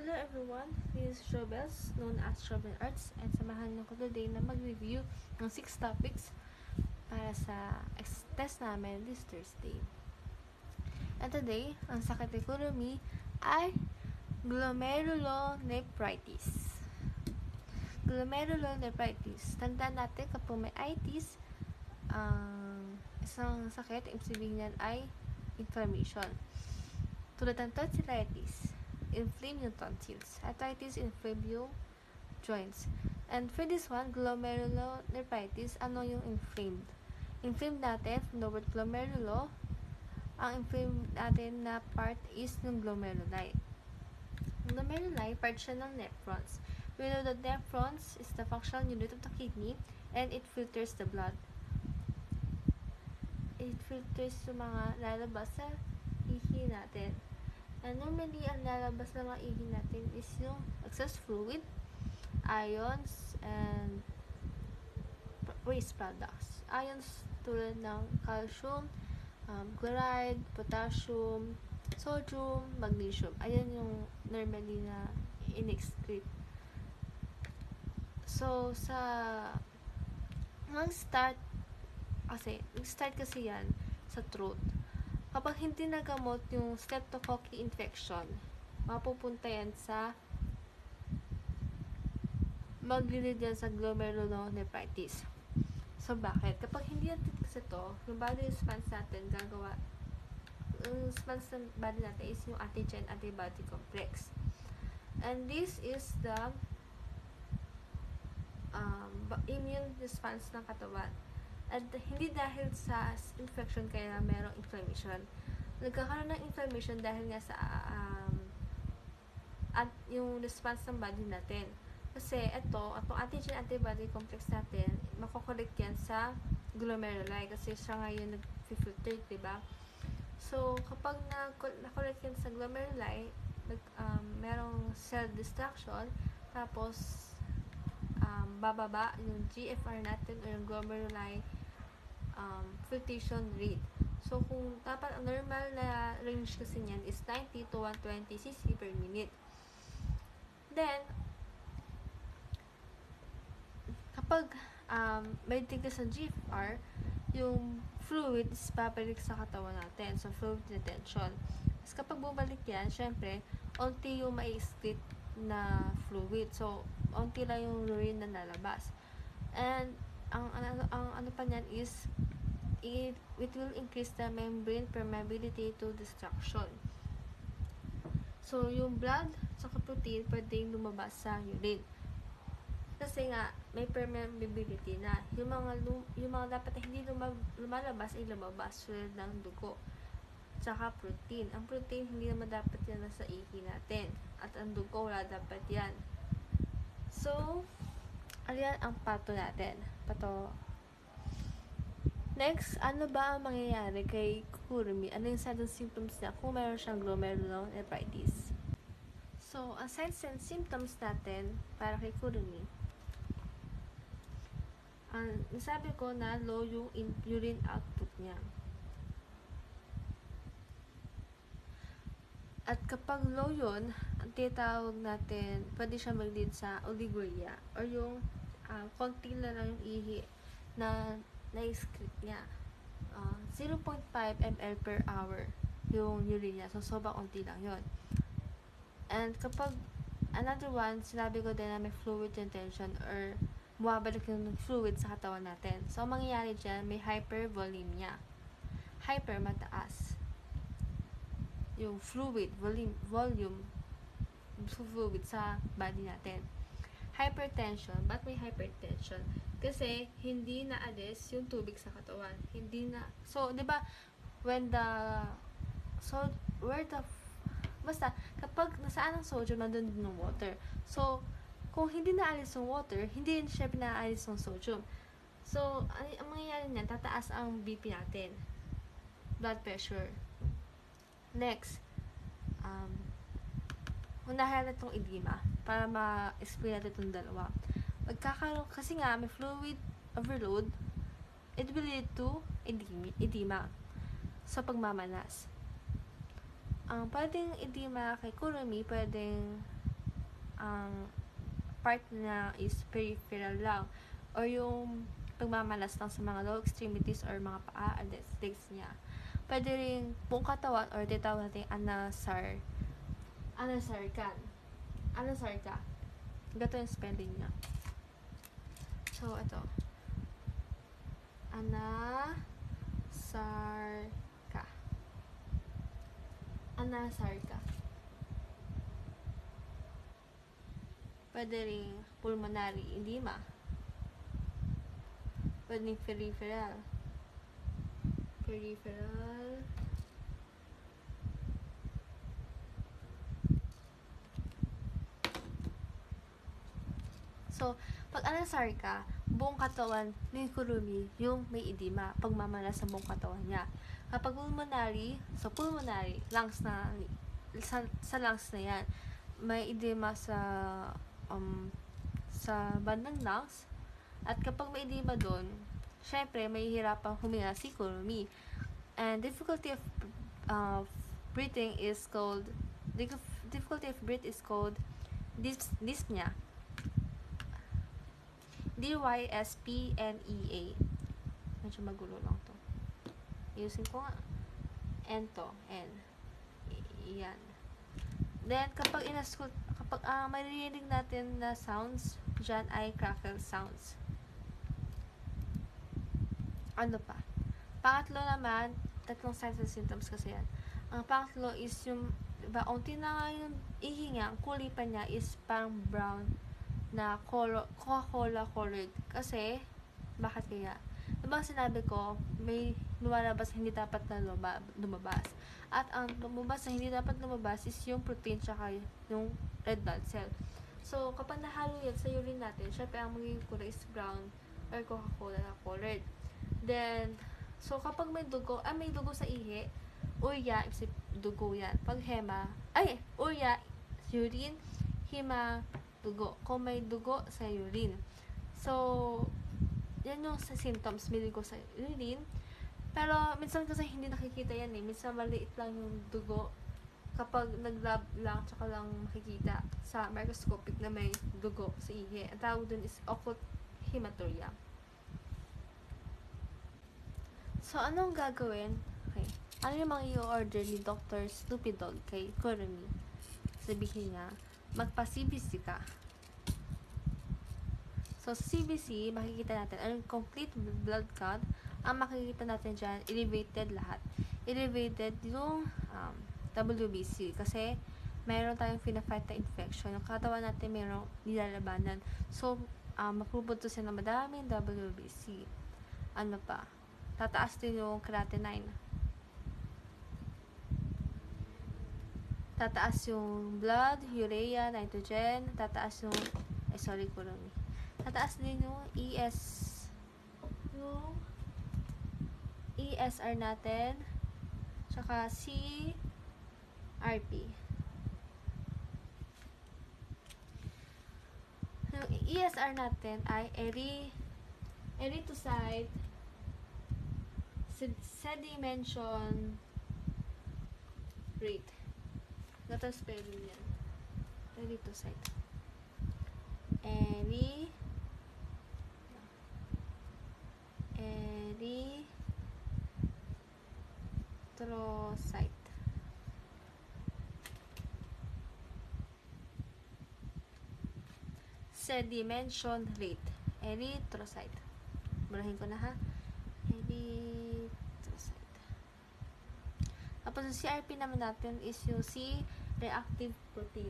Hello everyone, this is Jobels, known as Jobel Arts, and samahan niyo ko today na mag-review ng 6 topics para sa test namin this Thursday. And today, ang sakit ni Kurumi ay glomerulonephritis. Glomerulonephritis. Tandaan natin kapag may itis, isang sakit, ibig sabihin niyan ay inflammation. Tulad ng tonsillitis, inflame yung tonsils. Arthritis, inflame yung joints. And for this one, glomerulonephritis, ano yung inflamed? Inflamed natin, from the word glomerulo, ang inflamed natin na part is yung glomeruli. Glomeruli, part siya ng nephrons. We know that nephrons is the functional unit of the kidney and it filters the blood. It filters yung mga lalabas sa ihi natin. And normally, ang lalabas na mga ihi natin is yung excess fluid, ions, and waste products. Ions tulad ng calcium, chloride, potassium, sodium, magnesium. Ayan yung normally na in-excrete. So, nag-start kasi yan sa throat. Kapag hindi nagamot yung streptococci infection, mapupunta yan sa maglilid yan sa glomerulonephritis. So, bakit? Kapag hindi natin kasi ito, yung body response natin gagawa, yung response ng body natin is yung antigen-antibody complex. And this is the immune response ng katawan. At hindi dahil sa infection kaya merong inflammation. Nagkakaroon ng inflammation dahil nga sa at yung response ng body natin. Kasi itong antigen-antibody complex natin, makokorek yan sa glomeruli kasi siya ngayon nag-filtrate, diba? So, kapag nakorek yan sa glomeruli, merong cell destruction, tapos bababa yung GFR natin o yung glomeruli filtration rate. So, kung dapat ang normal na range kasi niyan is 90 to 120 cc per minute. Then, kapag may tigil sa GFR, yung fluid is babalik sa katawan natin. So, fluid retention. Tapos, kapag bumalik yan, syempre, onti yung mai-excrete na fluid. So, onti lang yung urine na lalabas. And, ang ano pa niyan is it will increase the membrane permeability to destruction. So, yung blood sa protein pwedeng lumabas sa urine. Kasi nga, may permeability na. Yung mga dapat na hindi lumalabas ay lumabas tulad ng dugo. Tsaka protein. Ang protein hindi naman dapat yan nasa ihi natin. At ang dugo wala dapat yan. So, ayan ang pato natin. Next, ano ba ang mangyayari kay Kurumi? Ano yung signs and symptoms niya kung meron siyang glomerulonephritis? So, ang signs and symptoms natin para kay Kurumi, nasabi ko na low yung urine output niya. At kapag low yun, ang tinatawag natin, pwede siya mag-lead sa oliguria or yung konti na lang yung ihi na na-excrete niya. 0.5 ml per hour yung urine niya. So, sobrang konti lang yun. And kapag another one, sinabi ko din na may fluid retention or bumabalik yung fluid sa katawan natin. So, ang mangyayari dyan, may hypervolemia. Hyper, mataas. Yung fluid, volume fluid sa body natin. Hypertension. Ba't may hypertension? Kasi hindi naalis yung tubig sa katawan. So, di ba, basta, kapag nasaan ang sodium, nandun din yung water. So, kung hindi naalis yung water, hindi siya pinaalis yung sodium. So, ang mangyayari niyan, tataas ang BP natin. Blood pressure. Next, unahin na itong edema para ma-explain natin itong dalawa. Magkakaroon, kasi nga, may fluid overload, it will lead to edema. So, pagmamanas. Ang pwedeng edema kay Kurumi, pwedeng ang part na is peripheral lang, or yung pagmamalas lang sa mga lower extremities or mga paa and legs niya. Pwede rin buong katawan or tinatawag natin anasarca. Gato yung spelling niya. So, ito. Anasarca. Pwede rin pulmonary edema. Pwede rin peripheral. So, pag anasarca, buong katawan ni Kurumi yung may edema, pagmamala sa buong katawan niya. Kapag pulmonary, lungs na, sa lungs na yan, may edema sa bandang lungs. At kapag may edema doon, syempre, may hirapang huminga si Kurumi. And difficulty of breathing is called dyspnea. dyspnea. Medyo magulo lang to. Ayusin ko nga. N to. N. Yan. Then, kapag maririnig natin na sounds, dyan ay crackle sounds. Ano pa? Pangatlo naman, tatlong signs and symptoms kasi yan. Ang pangatlo is yung, diba, unti na nga yung ihinga, ang kulay pa niya is parang brown na Coca-Cola colored. Kasi, bakit kaya? Diba sinabi ko, may lumalabas na hindi dapat na lumabas. At ang lumabas na hindi dapat lumabas is yung protein tsaka yung red blood cell. So, kapag nahalo yan sa urine natin, syempre ang magiging kulay is brown or Coca-Cola na colored. Then, so kapag may dugo sa ihi, urea, isip dugo yan. Pag urea, urine, hema, dugo. Kung may dugo sa urine. So, yan yung symptoms, may dugo sa urine. Pero, minsan kasi hindi nakikita yan eh. Minsan maliit lang yung dugo. Kapag nag-lab lang, tsaka lang makikita sa microscopic na may dugo sa ihi. Ang tawag dun is occult hematuria. So, anong gagawin? Okay. Ano yung mga i-order ni Dr. Snoopy Dog kay Kurumi? Sabihin niya, magpa-CBC ka. So, sa CBC, makikita natin, ang complete blood count, ang makikita natin dyan, elevated lahat. Elevated yung WBC. Kasi, mayroon tayong fina-fight na infection. Yung katawan natin, mayroong nilalabanan. So, mapupunto siya na madaming WBC. Ano pa? Tataas din yung creatinine. Tataas yung blood, urea, nitrogen. Tataas yung, Kurumi. Tataas din yung ESR natin. Tsaka CRP. Yung ESR natin ay erythrocyte sedimentation rate. Gata spelling yan. Erythrocyte. Erythrocyte. Sedimentation rate. Erythrocyte. Bulahin ko na ha. Erythrocyte. Tapos yung CRP naman natin is yung C-reactive protein.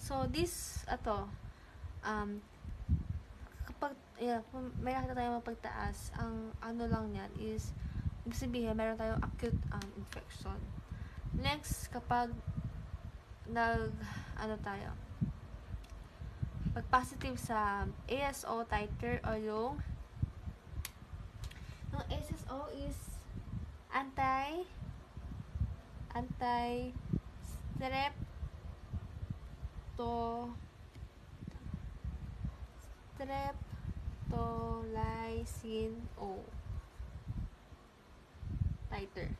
So, kapag may nakita tayong mapagtaas, ang ano lang yan is, ibig sabihin, meron tayong acute infection. Next, kapag pag positive sa ASO titer o yung ASO is streptolysin O titer.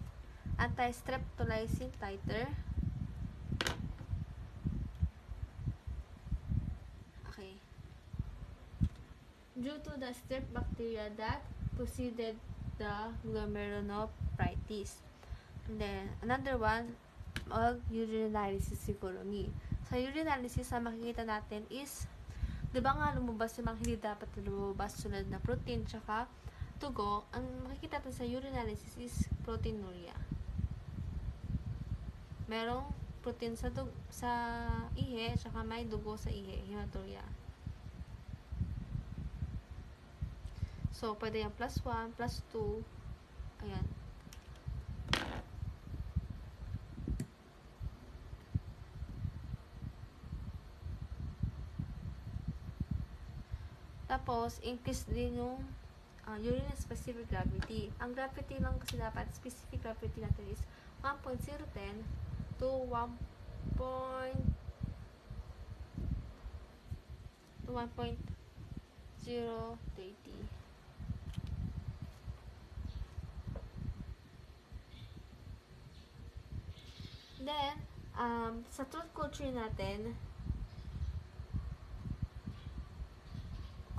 Anti-streptolysin titer. due to the strep bacteria that preceded the glomerulonephritis. And then, another one, urinalysis siguro ni. Sa urinalysis, ang makikita natin is, di ba nga lumabas yung mga hindi dapat lumabas sunod na protein tsaka tugo, ang makikita natin sa urinalysis is proteinuria. Merong protein sa ihe, tsaka may dugo sa ihe, hematuria. So, pwede yung plus 1, plus 2, ayan. Tapos, increase din yung urine specific gravity. Ang gravity lang kasi dapat, specific gravity natin is 1.010 to 1.030. Then, sa truth culture natin,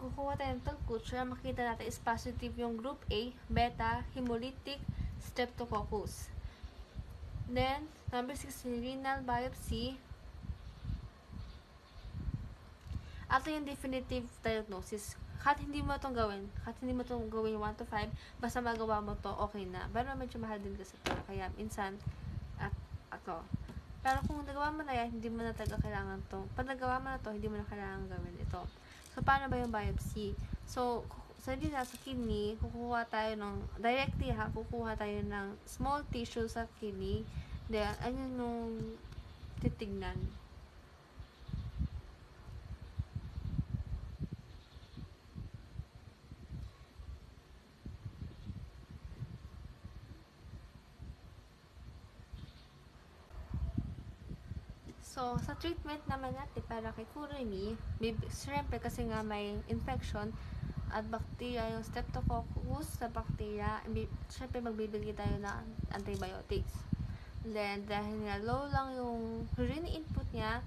kukuha tayo ng truth culture, makita natin is positive yung group A, beta, hemolytic, streptococcus. Then, number 6, renal biopsy. Ito yung definitive diagnosis. Kahit hindi mo itong gawin 1 to 5, basta magawa mo to, okay na. Pero medyo mahal din kasi ito. Kaya, minsan, ako. Pero kung nagawa mo na yan, hindi mo na talaga kailangan to. Pag nagawa mo na to, hindi mo na kailangan gawin ito. So, paano ba yung biopsy? So, sa kidney, kukuha tayo ng, directly kukuha tayo ng small tissue sa kidney. Then, ayun nung titignan. So, sa treatment naman natin para kay Kurumi, syempre kasi nga may infection at bacteria, yung streptococcus sa bacteria, syempre magbibigay tayo ng antibiotics. Then, dahil nga low lang yung urine output niya,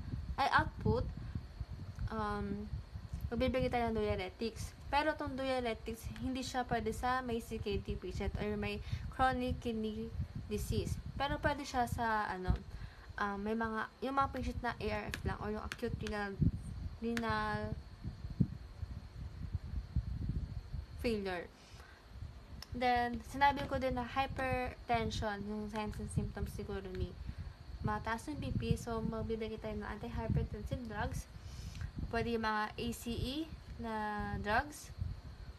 magbibigay tayo ng diuretics. Pero itong diuretics, hindi siya pwede sa may CKD patient or may chronic kidney disease. Pero pwede siya sa, may yung mga patient na ARF lang or yung acute renal failure. Then, sinabi ko din na hypertension, yung signs and symptoms siguro ni mataas yung BP, so magbibigay tayo ng antihypertensive drugs. Pwede yung mga ACE na drugs.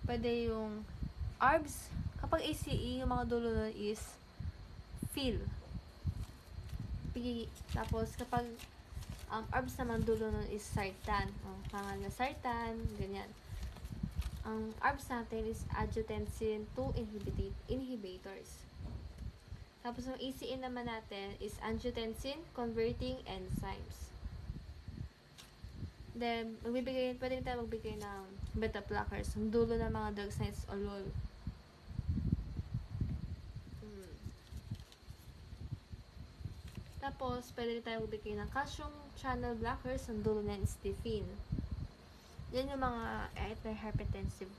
Pwede yung ARBs. Kapag ACE, yung mga dulo nun is FIL. Tapos, kapag ARBs naman dulo nun is sartan. Pangalan na sartan, ganyan. Ang ARBs natin is angiotensin 2 inhibitors. Tapos, ang ACE naman natin is angiotensin converting enzymes. Then, pwede tayo magbigay ng beta blockers. Ang dulo ng mga drugs na is olol. Tapos, pwede tayo magbigay ng calcium channel blockers. Ang dulo na is Tifin. Yan yung mga anti-hypertensive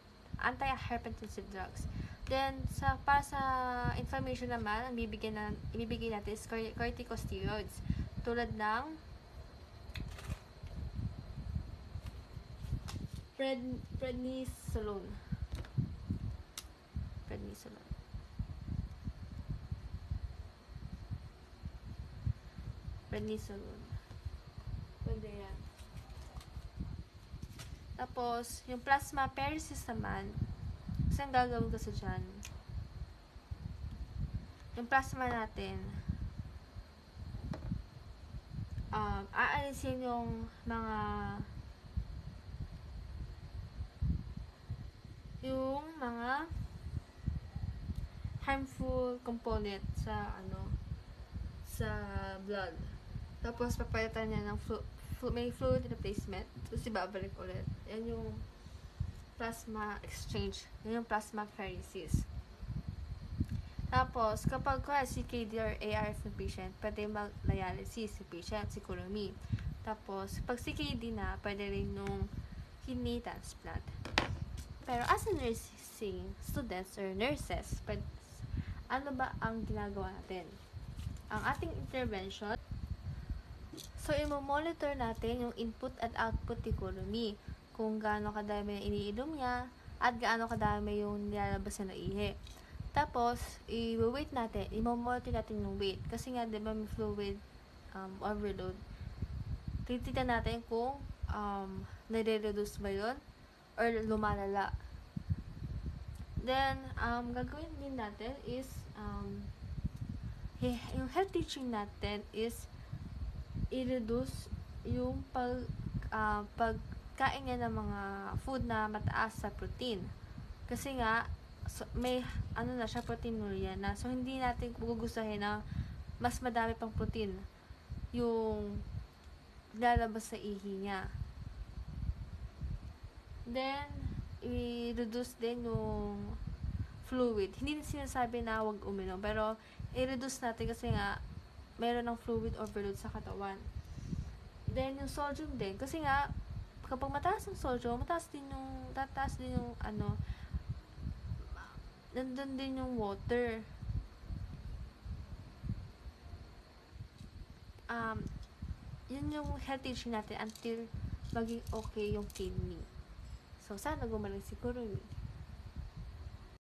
drugs. Then, para sa inflammation naman, ang ibibigay natin is corticosteroids. Tulad ng prednisolone. Pwede yan. Tapos, yung plasmapheresis naman, kasi ang gagawin ko sa dyan, yung plasma natin, aalisin yung mga harmful component sa blood. Tapos papalitan niya ng may fluid replacement. Tapos ibabalik ulit. Yan yung plasma exchange. Yan yung plasmapheresis. Tapos, kapag CKD or ARF ng patient, pwede mag-dialysis si patient, si Kurumi. Tapos, pag CKD na, pwede rin nung kidney transplant. Pero as a nursing students or nurses, ano ba ang ginagawa natin? Ang ating intervention, so i-monitor natin yung input at output ni Kurumi. Kung gaano kadami yung iniinom niya, at gaano kadami yung nilalabas na ihi. Tapos, i-weight natin, i-monitor natin yung weight. Kasi nga, di ba, may fluid overload. Titignan natin kung nare-reduce ba yun or lumalala. Then, gagawin din natin is, yung health teaching natin is i-reduce yung pagkain niya ng mga food na mataas sa protein. Kasi nga, may na siya, proteinuria na. So, hindi natin gugustuhin na mas madami pang protein yung lalabas sa ihi niya. Then, i-reduce din yung fluid. Hindi sinasabi na huwag uminom, pero i-reduce natin kasi nga meron ng fluid overload sa katawan. Then, yung sodium din. Kasi nga, kapag mataas ang sodium, tataas din yung nandun din yung water. Yun yung health teaching natin until maging okay yung kidney. So, sana gumaling si Kurumi.